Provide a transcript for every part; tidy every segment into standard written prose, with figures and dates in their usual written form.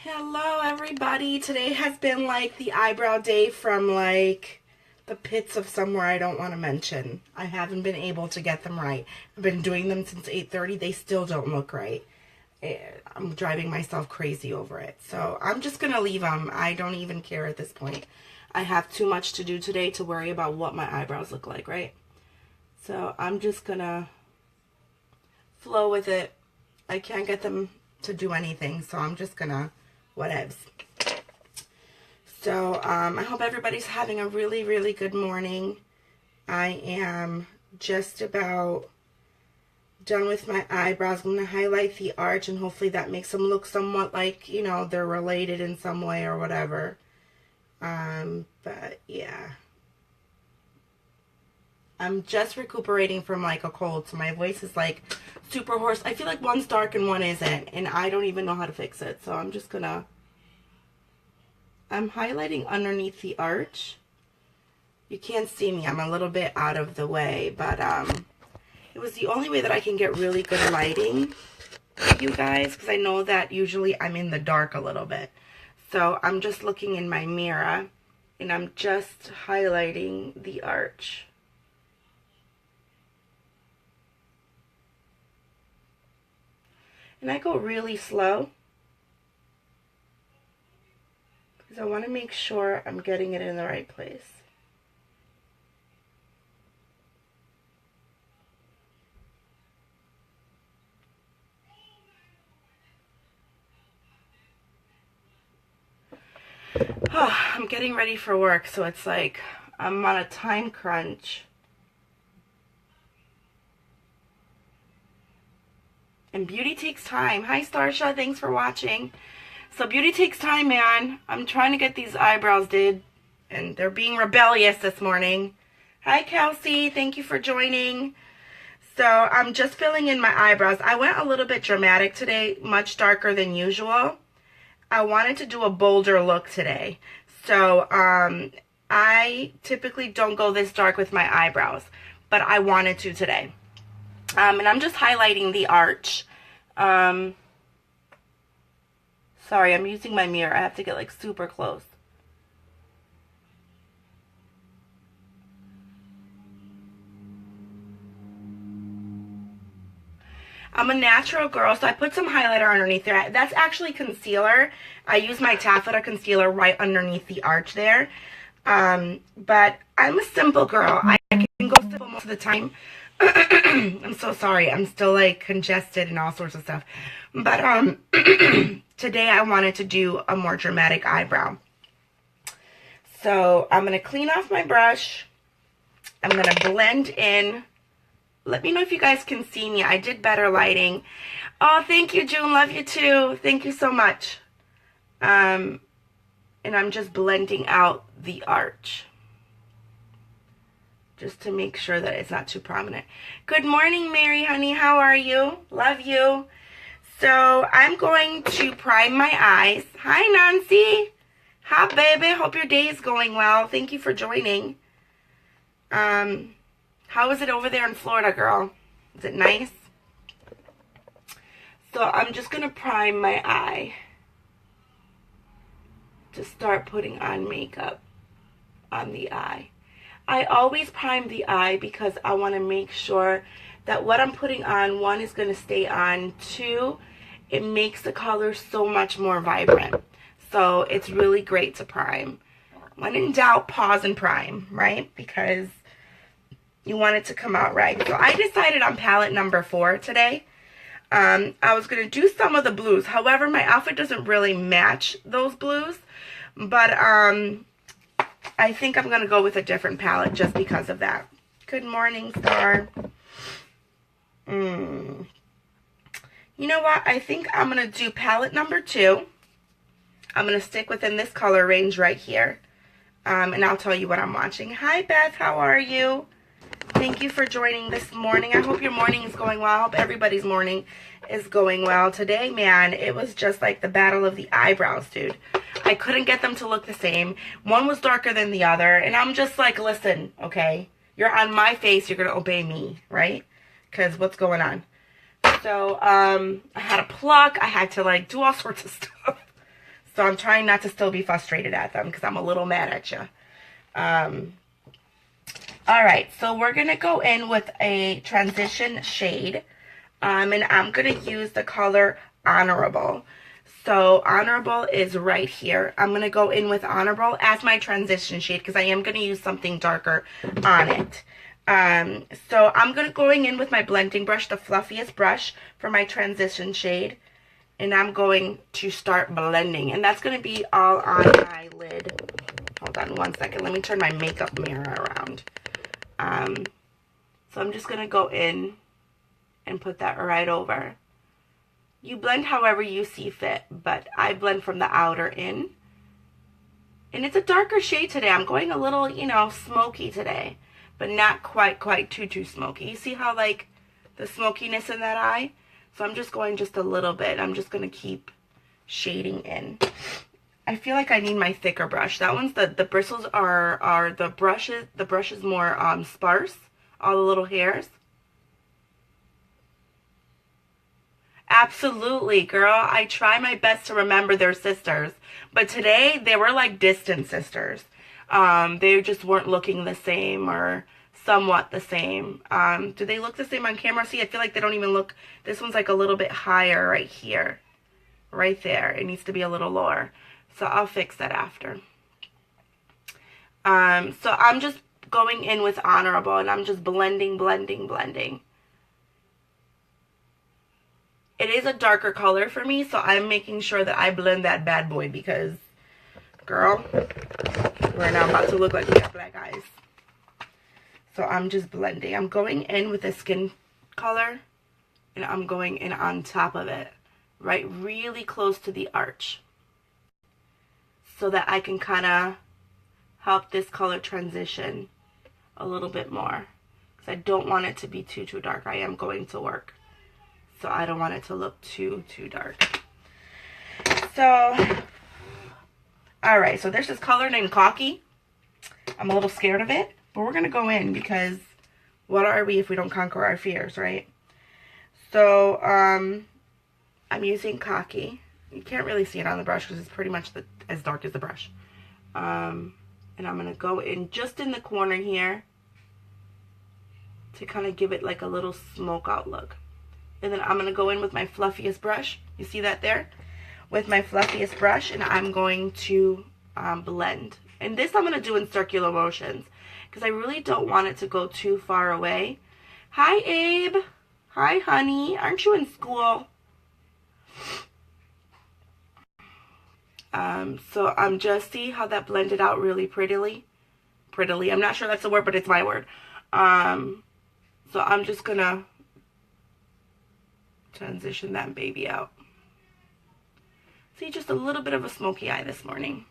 Hello everybody. Today has been like the eyebrow day from like the pits of somewhere I don't want to mention. I haven't been able to get them right. I've been doing them since 8:30. They still don't look right. I'm driving myself crazy over it. So I'm just going to leave them. I don't even care at this point. I have too much to do today to worry about what my eyebrows look like, right? So I'm just going to flow with it. I can't get them to do anything, so I'm just going to whatevs. So I hope everybody's having a really, really good morning. I am just about done with my eyebrows. I'm going to highlight the arch, and hopefully that makes them look somewhat like, you know, they're related in some way or whatever. But yeah. I'm just recuperating from like a cold, so my voice is like super hoarse. I feel like one's dark and one isn't, and I don't even know how to fix it. So I'm just gonna, I'm highlighting underneath the arch. You can't see me, I'm a little bit out of the way, but it was the only way that I can get really good lighting, you guys, because I know that usually I'm in the dark a little bit. So I'm just looking in my mirror, and I'm just highlighting the arch. And I go really slow because I want to make sure I'm getting it in the right place. I'm getting ready for work, so it's like I'm on a time crunch. And beauty takes time. Hi, Starsha. Thanks for watching. So beauty takes time, man. I'm trying to get these eyebrows did, and they're being rebellious this morning. Hi, Kelsey. Thank you for joining. So I'm just filling in my eyebrows. I went a little bit dramatic today, much darker than usual. I wanted to do a bolder look today. So I typically don't go this dark with my eyebrows, but I wanted to today. And I'm just highlighting the arch. Sorry, I'm using my mirror. I have to get like super close. I'm a natural girl, so I put some highlighter underneath there. That's actually concealer. I use my taffeta concealer right underneath the arch there. But I'm a simple girl. I can go simple most of the time. I'm so sorry. I'm still like congested and all sorts of stuff. But today I wanted to do a more dramatic eyebrow. So I'm going to clean off my brush. I'm going to blend in. Let me know if you guys can see me. I did better lighting. Oh, thank you, June. Love you too. Thank you so much. And I'm just blending out the arch, just to make sure that it's not too prominent. Good morning, Mary, honey. How are you? Love you. So I'm going to prime my eyes. Hi, Nancy. Hi, baby. Hope your day is going well. Thank you for joining. How is it over there in Florida, girl? Is it nice? So I'm just going to prime my eye to start putting on makeup on the eye. I always prime the eye because I want to make sure that what I'm putting on, one, is going to stay on. Two, it makes the color so much more vibrant. So it's really great to prime. When in doubt, pause and prime, right? Because you want it to come out right. So I decided on palette number 4 today. I was going to do some of the blues. However, my outfit doesn't really match those blues. But I think I'm going to go with a different palette just because of that. Good morning, Star. You know what? I think I'm going to do palette number 2. I'm going to stick within this color range right here. And I'll tell you what I'm watching. Hi, Beth. How are you? Thank you for joining this morning. I hope your morning is going well. I hope everybody's morning is going well. Today, man, it was just like the battle of the eyebrows, dude. I couldn't get them to look the same. One was darker than the other. And I'm just like, listen, okay, you're on my face. You're going to obey me, right? Because what's going on? So I had to pluck. I had to like do all sorts of stuff. So I'm trying not to still be frustrated at them because I'm a little mad at you. All right, so we're going to go in with a transition shade. And I'm going to use the color Honorable. So Honorable is right here. I'm going to go in with Honorable as my transition shade because I am going to use something darker on it. So I'm going in with my blending brush, the fluffiest brush for my transition shade. And I'm going to start blending. And that's going to be all on my lid. Hold on one second. Let me turn my makeup mirror around. So I'm just going to go in and put that right over. You blend however you see fit, but I blend from the outer in. And it's a darker shade today. I'm going a little, you know, smoky today, but not quite too smoky. You see how, like, the smokiness in that eye? So I'm just going just a little bit. I'm just going to keep shading in. I feel like I need my thicker brush. That one's the bristles are the brush is more sparse, all the little hairs. Absolutely, girl. I try my best to remember their sisters, but today they were like distant sisters. They just weren't looking the same or somewhat the same. Do they look the same on camera? See, I feel like they don't even look. This one's like a little bit higher right here, right there. It needs to be a little lower. So I'll fix that after. So I'm just going in with Honorable and I'm just blending. It is a darker color for me, so I'm making sure that I blend that bad boy because, girl, we're now about to look like we have black eyes. So I'm just blending. I'm going in with a skin color, and I'm going in on top of it, right, really close to the arch, so that I can kind of help this color transition a little bit more, because I don't want it to be too dark. I am going to work. So I don't want it to look too dark. So, all right. So there's this color named Cocky. I'm a little scared of it, but we're going to go in because what are we if we don't conquer our fears, right? So, I'm using Cocky. You can't really see it on the brush because it's pretty much as dark as the brush. And I'm going to go in just in the corner here to kind of give it like a little smoke out look. And then I'm going to go in with my fluffiest brush. You see that there? With my fluffiest brush, and I'm going to blend. And this I'm going to do in circular motions because I really don't want it to go too far away. Hi, Abe. Hi, honey. Aren't you in school? So I'm just, see how that blended out really prettily? I'm not sure that's the word, but it's my word. So I'm just going to transition that baby out. See, just a little bit of a smoky eye this morning.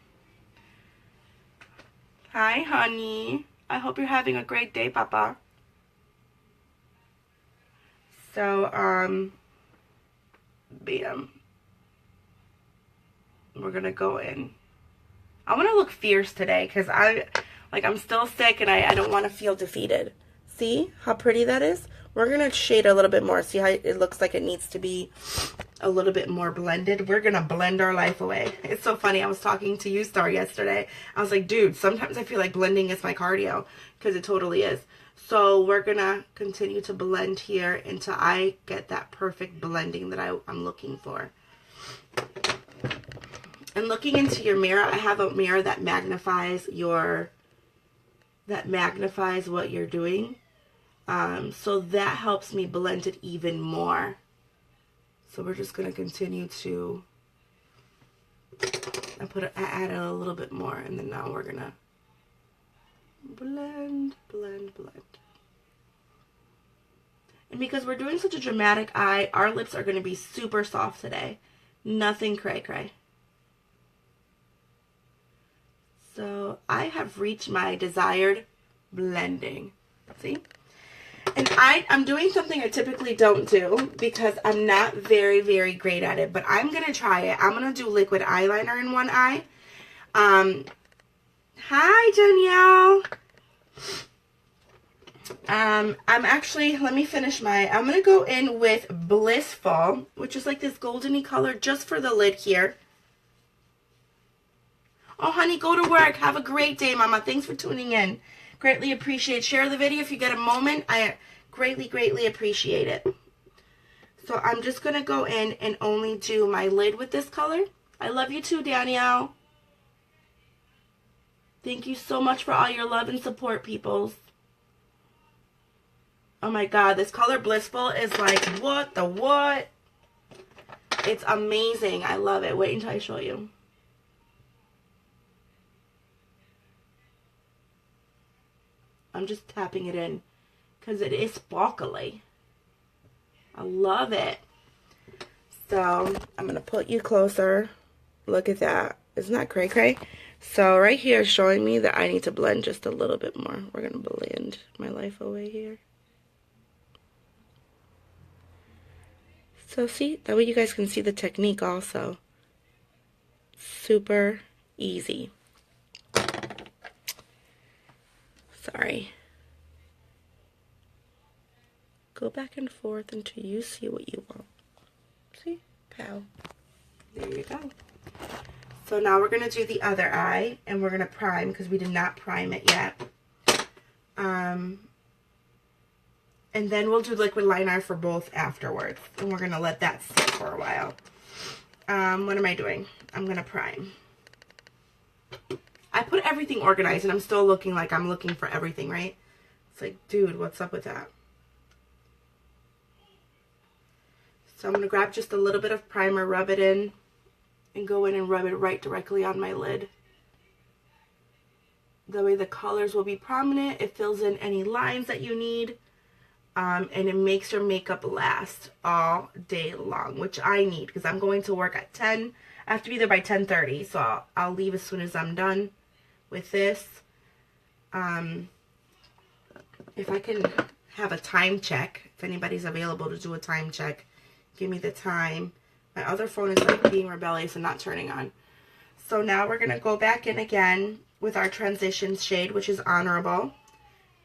Hi, honey. I hope you're having a great day, Papa. So, bam. We're gonna go in. I want to look fierce today because I'm still sick and I don't want to feel defeated. See how pretty that is? We're going to shade a little bit more. See how it looks like it needs to be a little bit more blended? We're going to blend our life away. It's so funny. I was talking to Star yesterday. I was like, dude, sometimes I feel like blending is my cardio because it totally is. So we're going to continue to blend here until I get that perfect blending that I'm looking for. And looking into your mirror, I have a mirror that magnifies what you're doing. So that helps me blend it even more. So we're just going to continue to add a little bit more, and then now we're going to blend. And because we're doing such a dramatic eye, our lips are going to be super soft today. Nothing cray-cray. So I have reached my desired blending. See? And I'm doing something I typically don't do because I'm not very, very great at it. But I'm going to try it. I'm going to do liquid eyeliner in one eye. Hi, Danielle. I'm actually, let me finish I'm going to go in with Blissful, which is like this goldeny color just for the lid here. Oh, honey, go to work. Have a great day, Mama. Thanks for tuning in. Greatly appreciate it. Share the video if you get a moment. I greatly, greatly appreciate it. So I'm just going to go in and only do my lid with this color. I love you too, Danielle. Thank you so much for all your love and support, peoples. Oh my God, this color Blissful is like, what the what? It's amazing. I love it. Wait until I show you. I'm just tapping it in because it is sparkly. I love it. So I'm going to put you closer. Look at that. Isn't that cray cray? So right here is showing me that I need to blend just a little bit more. We're going to blend my life away here. So see, that way you guys can see the technique also. Super easy. Sorry. Go back and forth until you see what you want. See? Pow. There you go. So now we're going to do the other eye, and we're going to prime because we did not prime it yet. And then we'll do liquid liner for both afterwards. And we're going to let that sit for a while. What am I doing? I'm going to prime. I put everything organized, and I'm still looking like I'm looking for everything, right? It's like, dude, what's up with that? So I'm going to grab just a little bit of primer, rub it in, and go in and rub it right directly on my lid. That way the colors will be prominent. It fills in any lines that you need. And it makes your makeup last all day long, which I need because I'm going to work at 10. I have to be there by 10:30, so I'll leave as soon as I'm done with this. If I can have a time check, if anybody's available to do a time check, give me the time. My other phone is like being rebellious and not turning on. So now we're going to go back in again with our transition shade, which is Honorable.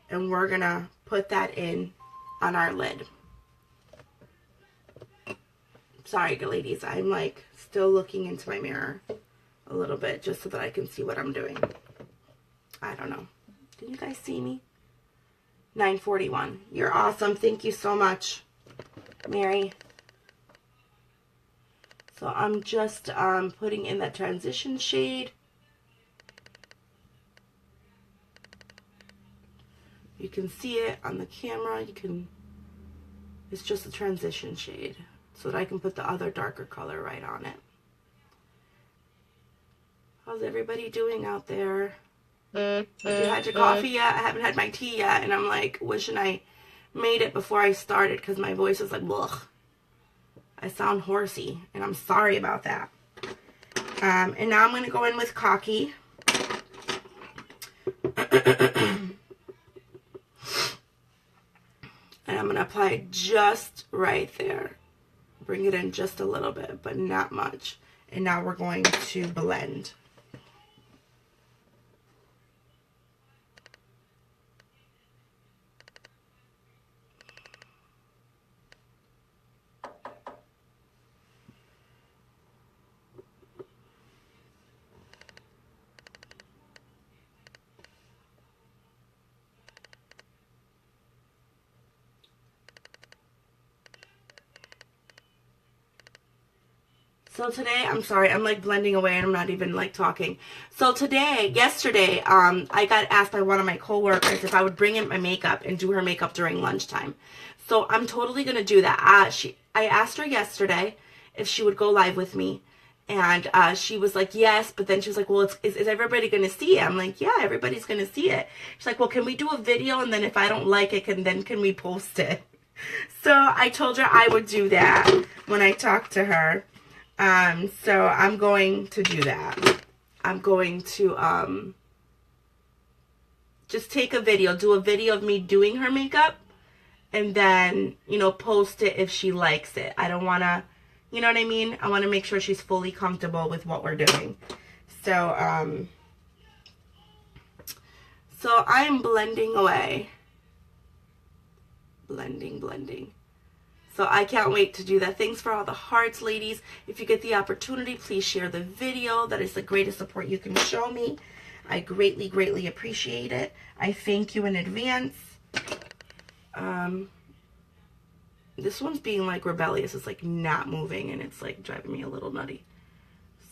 And we're going to put that in on our lid. Sorry, ladies. I'm like still looking into my mirror a little bit just so that I can see what I'm doing. I don't know. Can you guys see me? 9:41. You're awesome. Thank you so much, Mary. So I'm just putting in that transition shade. You can see it on the camera. It's just a transition shade so that I can put the other darker color right on it. How's everybody doing out there? Have you had your coffee yet? I haven't had my tea yet, and I'm like wishing I made it before I started because my voice is like, ugh. I sound horsey, and I'm sorry about that. And now I'm going to go in with Cocky. And I'm going to apply it just right there. Bring it in just a little bit, but not much. And now we're going to blend. So today, I'm sorry, I'm like blending away and I'm not even like talking. So yesterday, I got asked by one of my coworkers if I would bring in my makeup and do her makeup during lunchtime. So I'm totally going to do that. I asked her yesterday if she would go live with me. And she was like, yes. But then she was like, well, is everybody going to see it? I'm like, yeah, everybody's going to see it. She's like, well, can we do a video? And then if I don't like it, can we post it? So I told her I would do that when I talked to her. So I'm going to do that. I'm going to, just take a video, do a video of me doing her makeup and then, you know, post it if she likes it. I don't want to, you know what I mean? I want to make sure she's fully comfortable with what we're doing. So, so I'm blending away. Blending. So I can't wait to do that. Thanks for all the hearts, ladies. If you get the opportunity, please share the video. That is the greatest support you can show me. I greatly, greatly appreciate it. I thank you in advance. This one's being like rebellious. It's like not moving and it's like driving me a little nutty.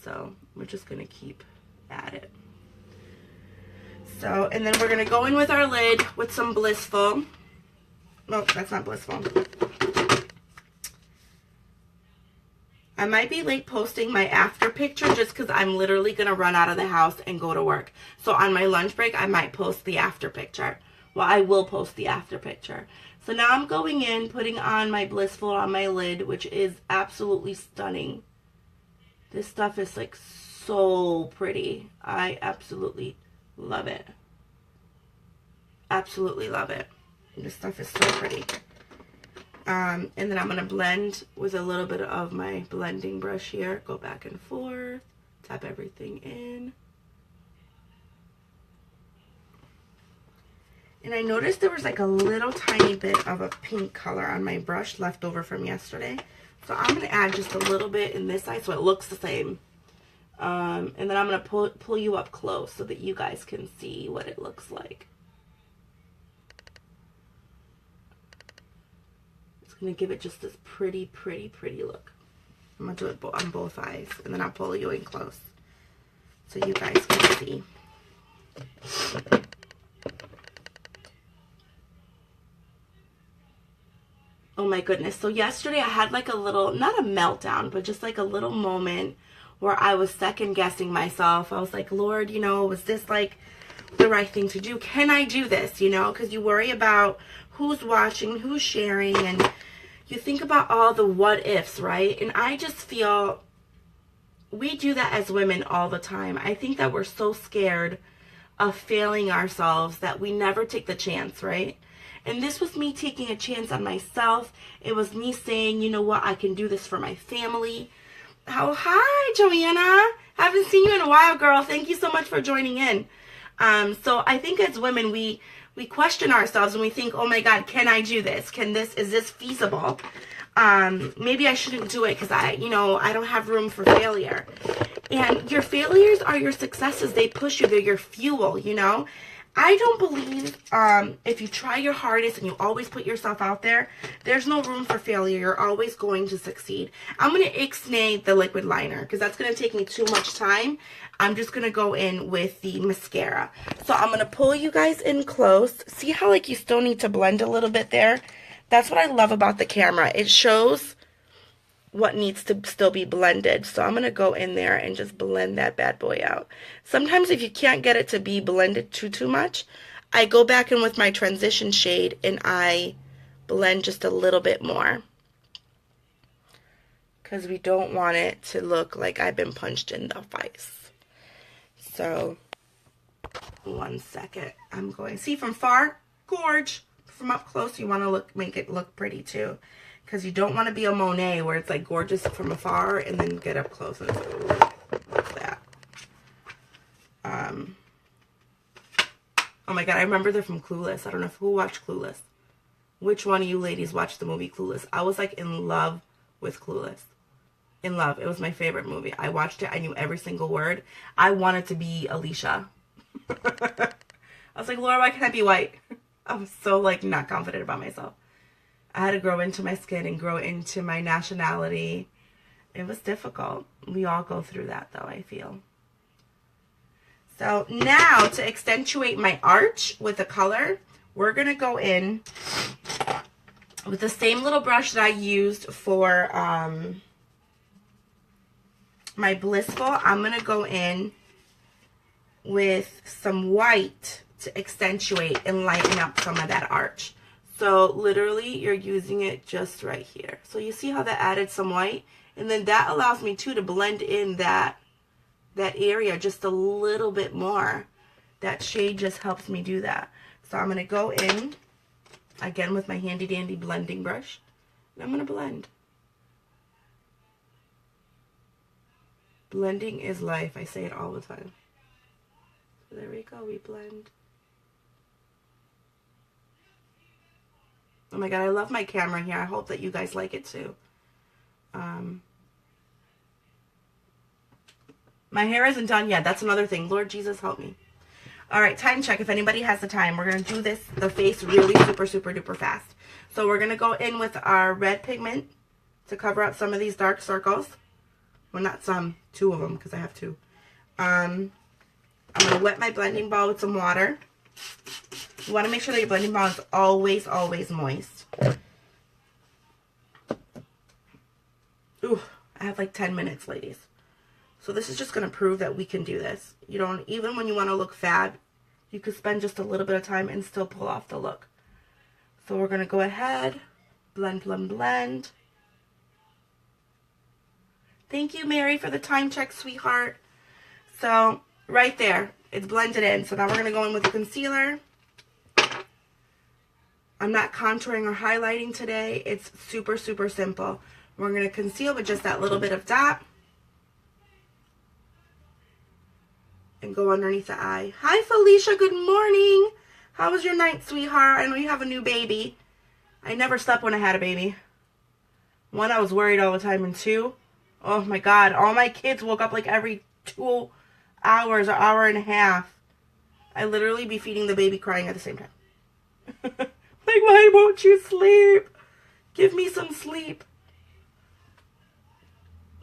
So we're just gonna keep at it. So, and then we're gonna go in with our lid with some Blissful. No, that's not Blissful. I might be late posting my after picture just because I'm literally gonna run out of the house and go to work. So on my lunch break, I might post the after picture. Well, I will post the after picture. So now I'm going in, putting on my Blissful on my lid, which is absolutely stunning. This stuff is like so pretty. I absolutely love it. Absolutely love it. This stuff is so pretty. And then I'm going to blend with a little bit of my blending brush here. Go back and forth. Tap everything in. And I noticed there was like a little tiny bit of a pink color on my brush left over from yesterday. So I'm going to add just a little bit in this side so it looks the same. And then I'm going to pull you up close so that you guys can see what it looks like. It's going to give it just this pretty, pretty, pretty look. I'm going to do it on both eyes. And then I'll pull you in close so you guys can see. Oh my goodness. So yesterday I had like a little, not a meltdown, but just like a little moment where I was second guessing myself. I was like, Lord, you know, was this like the right thing to do? Can I do this? You know, because you worry about who's watching, who's sharing, and you think about all the what ifs, right? And I just feel we do that as women all the time. I think that we're so scared of failing ourselves that we never take the chance, right? And this was me taking a chance on myself. It was me saying, you know what, I can do this for my family. Oh, hi, Joanna. Haven't seen you in a while, girl. Thank you so much for joining in. So I think as women, we question ourselves and we think, oh my God, can I do this? Is this feasible? Maybe I shouldn't do it because I don't have room for failure. And your failures are your successes. They push you. They're your fuel, you know? I don't believe if you try your hardest and you always put yourself out there, there's no room for failure. You're always going to succeed. I'm going to ixnay the liquid liner because that's going to take me too much time. I'm just going to go in with the mascara. So I'm going to pull you guys in close. See how like you still need to blend a little bit there? That's what I love about the camera. It shows what needs to still be blended. So I'm going to go in there and just blend that bad boy out. Sometimes if you can't get it to be blended too much, I go back in with my transition shade and I blend just a little bit more. Because we don't want it to look like I've been punched in the face. So, 1 second. I'm going, see from far, gorge. From up close, you want to make it look pretty too. Because you don't want to be a Monet where it's like gorgeous from afar and then get up close and say, what's that? Oh my God, I remember they're from Clueless. I don't know who watched Clueless. Which one of you ladies watched the movie Clueless? I was like in love with Clueless. In love. It was my favorite movie. I watched it. I knew every single word. I wanted to be Alicia. I was like, Laura, why can't I be white? I was so like not confident about myself. I had to grow into my skin and grow into my nationality. It was difficult. We all go through that though, I feel. So now to accentuate my arch with the color, we're going to go in with the same little brush that I used for my Blissful. I'm going to go in with some white to accentuate and lighten up some of that arch. So literally you're using it just right here. So you see how that added some white? And then that allows me too to blend in that area just a little bit more. That shade just helps me do that. So I'm going to go in again with my handy dandy blending brush. And I'm going to blend. Blending is life. I say it all the time. So there we go. We blend. Oh my God, I love my camera here. I hope that you guys like it too. My hair isn't done yet. That's another thing. Lord Jesus, help me. All right, time check. If anybody has the time, we're going to do this, the face, really super, super duper fast. So we're going to go in with our red pigment to cover up some of these dark circles. Well, not some, 2 of them, because I have 2. I'm going to wet my blending ball with some water. You want to make sure that your blending ball is always, always moist. Ooh, I have like 10 minutes, ladies. So this is just going to prove that we can do this. You don't, even when you want to look fab, you could spend just a little bit of time and still pull off the look. So we're going to go ahead, blend, blend, blend. Thank you, Mary, for the time check, sweetheart. So right there, it's blended in. So now we're going to go in with the concealer. I'm not contouring or highlighting today. It's super, super simple. We're going to conceal with just that little bit of dot. And go underneath the eye. Hi, Felicia. Good morning. How was your night, sweetheart? I know you have a new baby. I never slept when I had a baby. 1, I was worried all the time. And 2, oh my God. All my kids woke up like every 2 hours or hour and a half. I literally be feeding the baby crying at the same time. Like, why won't you sleep? Give me some sleep.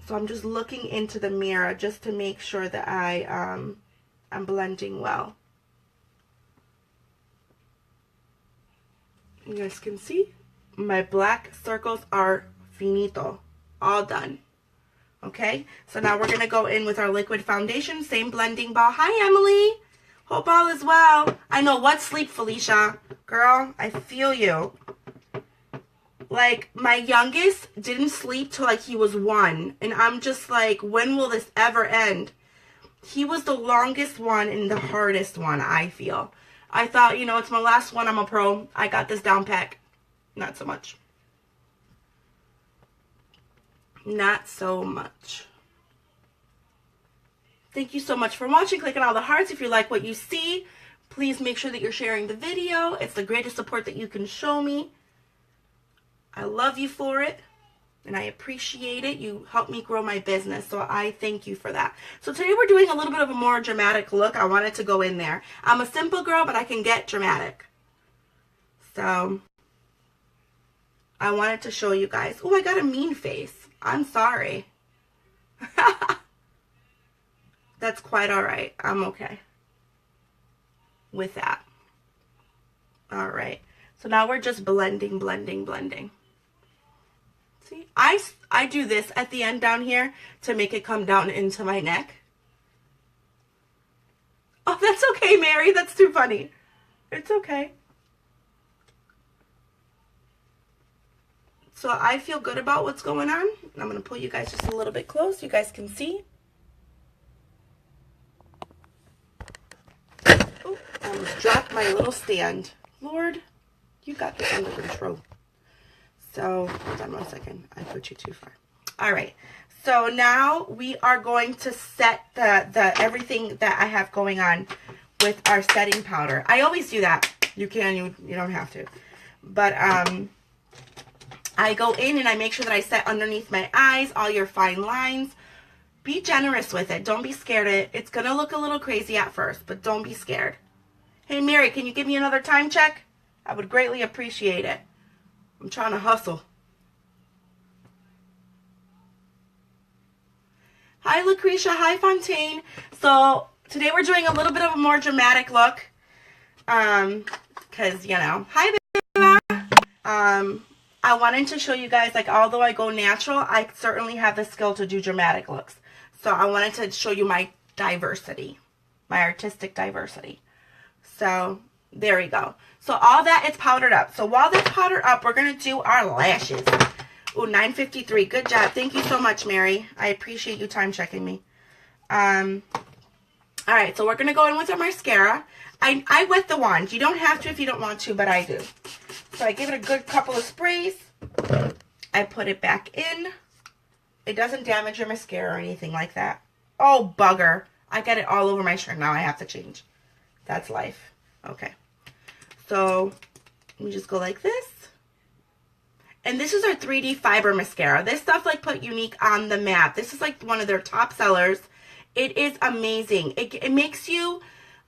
So I'm just looking into the mirror just to make sure that I'm blending well. You guys can see my black circles are finito, all done. Okay, so now we're gonna go in with our liquid foundation, same blending ball. Hi, Emily. Hope all is well. I know, what sleep, Felicia? Girl, I feel you. Like, my youngest didn't sleep till like he was 1. And I'm just like, when will this ever end? He was the longest one and the hardest one, I feel. I thought, you know, it's my last one. I'm a pro. I got this down pack. Not so much. Not so much. Thank you so much for watching. Click on all the hearts if you like what you see. Please make sure that you're sharing the video. It's the greatest support that you can show me. I love you for it, and I appreciate it. You help me grow my business, so I thank you for that. So today we're doing a little bit of a more dramatic look. I wanted to go in there. I'm a simple girl, but I can get dramatic. So I wanted to show you guys. Oh, I got a mean face. I'm sorry. That's quite all right. I'm okay with that. All right. So now we're just blending, blending, blending. See, I do this at the end down here to make it come down into my neck. Oh, that's okay, Mary. That's too funny. It's okay. So I feel good about what's going on. I'm going to pull you guys just a little bit close. You guys can see. Oh, I almost dropped my little stand. Lord, you got this under control. So, hold on 1 second. I put you too far. All right. So now we are going to set the everything that I have going on with our setting powder. I always do that. You can, you don't have to. But I go in and I make sure that I set underneath my eyes, all your fine lines. Be generous with it. Don't be scared of it. It's going to look a little crazy at first, but don't be scared. Hey, Mary, can you give me another time check? I would greatly appreciate it. I'm trying to hustle. Hi, Lucretia. Hi, Fontaine. So today we're doing a little bit of a more dramatic look. Because, you know. Hi, Bella. I wanted to show you guys, like, although I go natural, I certainly have the skill to do dramatic looks. So I wanted to show you my diversity, my artistic diversity. So there we go. So all that is powdered up. So while that's powdered up, we're going to do our lashes. Ooh, 9:53. Good job. Thank you so much, Mary. I appreciate you time checking me. All right, so we're going to go in with our mascara. I wet the wand. You don't have to if you don't want to, but I do. So I give it a good couple of sprays. I put it back in. It doesn't damage your mascara or anything like that. Oh, bugger. I got it all over my shirt. Now I have to change. That's life. Okay. So let me just go like this. And this is our 3D fiber mascara. This stuff like put Younique on the map. This is like one of their top sellers. It is amazing. It makes you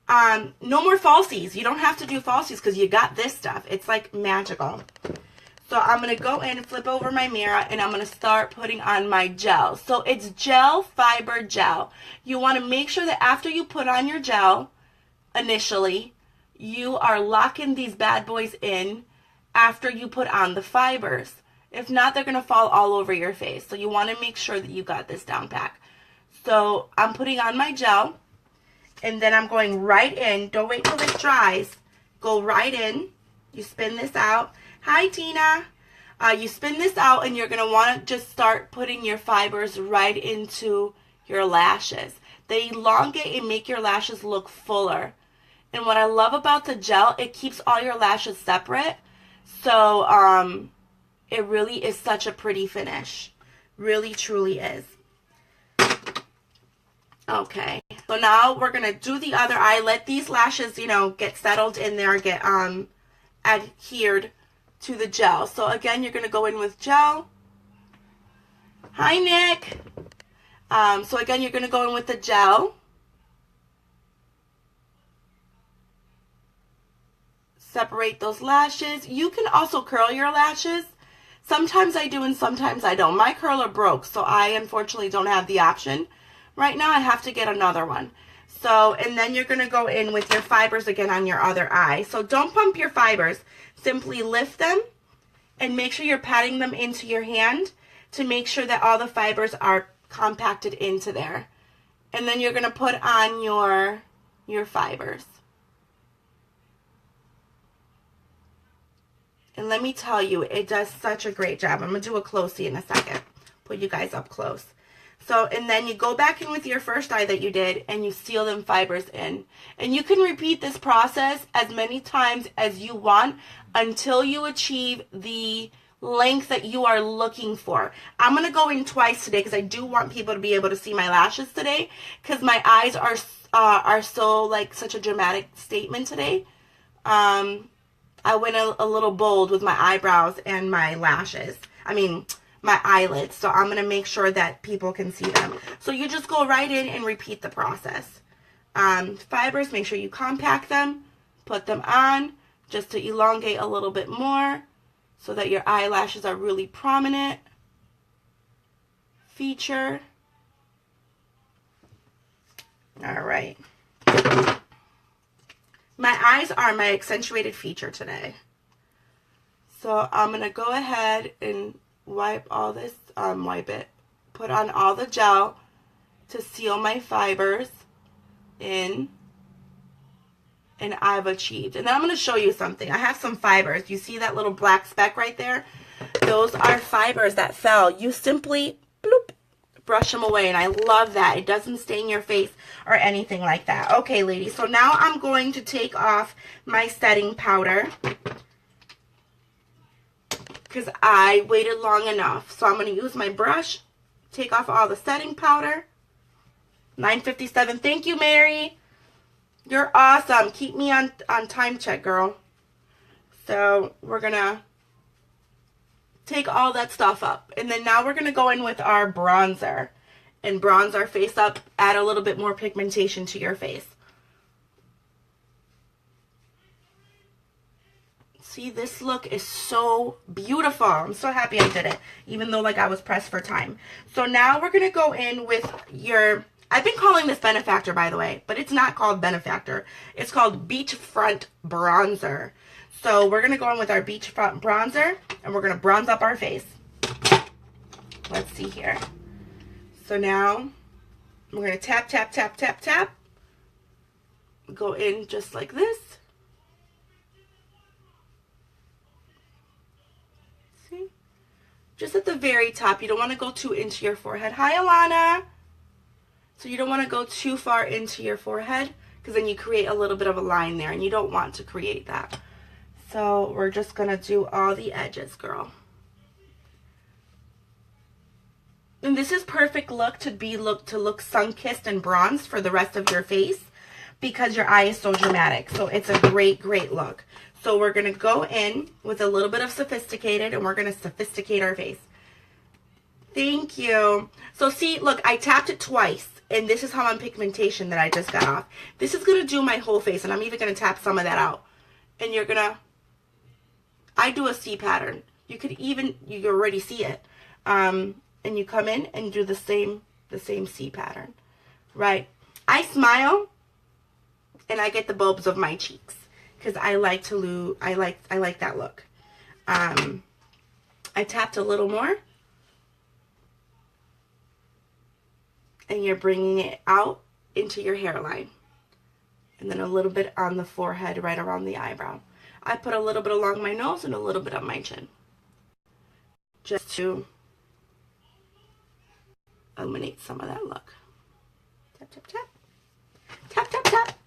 no more falsies. You don't have to do falsies because you got this stuff. It's like magical. So I'm going to go in and flip over my mirror and I'm going to start putting on my gel. So it's gel fiber gel. You want to make sure that after you put on your gel initially, you are locking these bad boys in after you put on the fibers. If not, they're going to fall all over your face. So you want to make sure that you got this down pat. So I'm putting on my gel and then I'm going right in. Don't wait till it dries. Go right in. You spin this out. Hi, Tina. You spin this out and you're going to want to just start putting your fibers right into your lashes. They elongate and make your lashes look fuller. And what I love about the gel, it keeps all your lashes separate. So it really is such a pretty finish. Really, truly is. Okay. So now we're going to do the other eye. Let these lashes, you know, get settled in there, get adhered to the gel. So again, you're going to go in with gel. Hi, Nick. So again, you're going to go in with the gel. Separate those lashes. You can also curl your lashes. Sometimes I do and sometimes I don't. My curler broke, so I unfortunately don't have the option. Right now I have to get another one. So, and then you're going to go in with your fibers again on your other eye. So don't pump your fibers. Simply lift them and make sure you're patting them into your hand to make sure that all the fibers are compacted into there. And then you're going to put on your fibers. And let me tell you, it does such a great job. I'm going to do a close-see in a second. Put you guys up close. So, and then you go back in with your first eye that you did and you seal them fibers in. And you can repeat this process as many times as you want until you achieve the length that you are looking for. I'm going to go in twice today because I do want people to be able to see my lashes today because my eyes are so like such a dramatic statement today. I went a little bold with my eyebrows and my lashes. I mean, my eyelids. So I'm going to make sure that people can see them. So you just go right in and repeat the process. Fibers, make sure you compact them. Put them on just to elongate a little bit more so that your eyelashes are really prominent. Feature. All right. My eyes are my accentuated feature today. So I'm going to go ahead and wipe all this, put on all the gel to seal my fibers in, and I've achieved. And then I'm going to show you something. I have some fibers. You see that little black speck right there? Those are fibers that fell. You simply, bloop, brush them away, and I love that. It doesn't stain your face or anything like that. Okay, ladies, so now I'm going to take off my setting powder because I waited long enough. So I'm going to use my brush, take off all the setting powder. 9:57. Thank you, Mary. You're awesome. Keep me on time check, girl. So we're going to take all that stuff up. And then now we're going to go in with our bronzer. And bronze our face up, add a little bit more pigmentation to your face. See, this look is so beautiful. I'm so happy I did it, even though like I was pressed for time. So now we're going to go in with your, I've been calling this Benefactor, by the way, but it's not called Benefactor. It's called Beachfront Bronzer. So we're going to go in with our Beachfront Bronzer, and we're going to bronze up our face. Let's see here. So now we're going to tap, tap, tap, tap, tap. Go in just like this. See? Just at the very top. You don't want to go too into your forehead. Hi, Alana. So you don't want to go too far into your forehead because then you create a little bit of a line there, and you don't want to create that. So we're just going to do all the edges, girl. And this is perfect look to look sun-kissed and bronzed for the rest of your face because your eye is so dramatic. So it's a great, great look. So we're going to go in with a little bit of sophisticated, and we're going to sophisticate our face. Thank you. So see, look, I tapped it twice, and this is how my pigmentation that I just got off. This is going to do my whole face, and I'm even going to tap some of that out. And you're going to, I do a C pattern. You could even, you already see it. And you come in and do the same C pattern, right? I smile, and I get the bulbs of my cheeks because I like to I like that look. I tapped a little more, and you're bringing it out into your hairline, and then a little bit on the forehead, right around the eyebrow. I put a little bit along my nose and a little bit on my chin, just to eliminate some of that look. Tap, tap, tap. Tap, tap, tap.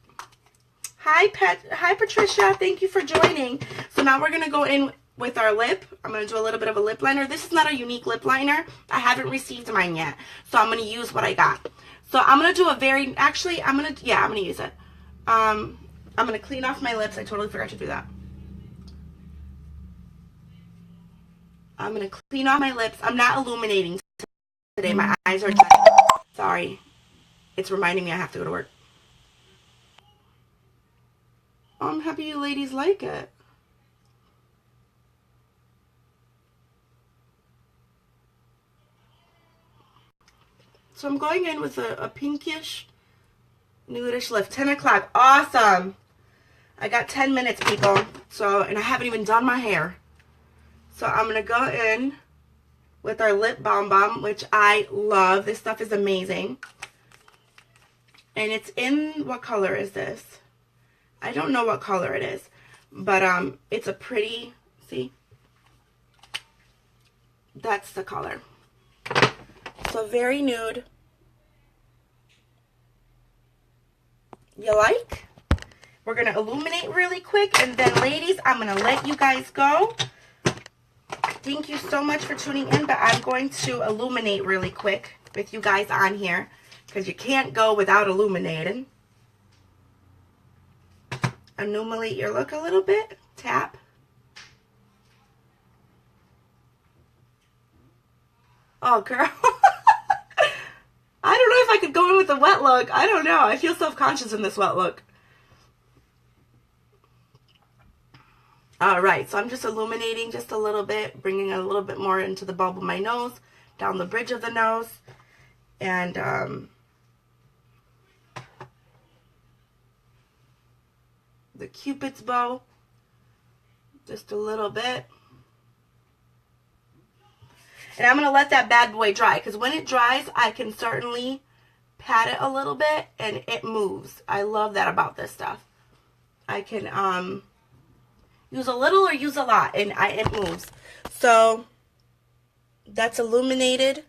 Hi, Patricia. Thank you for joining. So now we're going to go in with our lip. I'm going to do a little bit of a lip liner. This is not a Younique lip liner. I haven't received mine yet. So I'm going to use what I got. So I'm going to do a very, actually, I'm going to use it. I'm going to clean off my lips. I totally forgot to do that. I'm going to clean off my lips. I'm not illuminating today. My eyes are dry. Sorry. It's reminding me I have to go to work. I'm happy you ladies like it. So I'm going in with a pinkish, nudish lift. 10 o'clock. Awesome. I got 10 minutes, people. So, and I haven't even done my hair. So I'm going to go in with our lip balm, which I love. This stuff is amazing. And it's in, what color is this? I don't know what color it is, but it's a pretty, see? That's the color. So very nude. You like? We're going to illuminate really quick, and then ladies, I'm going to let you guys go. Thank you so much for tuning in, but I'm going to illuminate really quick with you guys on here, because you can't go without illuminating. Illuminate your look a little bit. Tap. Oh, girl. I don't know if I could go in with a wet look. I don't know. I feel self-conscious in this wet look. Alright, so I'm just illuminating just a little bit, bringing a little bit more into the bulb of my nose, down the bridge of the nose, and the Cupid's bow, just a little bit. And I'm going to let that bad boy dry, because when it dries, I can certainly pat it a little bit, and it moves. I love that about this stuff. I can use a little or use a lot, and it moves. So that's illuminated.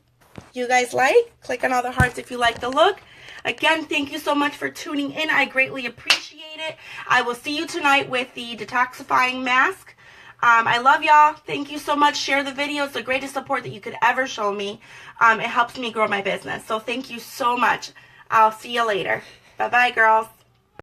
You guys like? Click on all the hearts if you like the look. Again, thank you so much for tuning in. I greatly appreciate it. I will see you tonight with the detoxifying mask. I love y'all. Thank you so much. Share the video. It's the greatest support that you could ever show me. It helps me grow my business. So thank you so much. I'll see you later. Bye-bye, girls.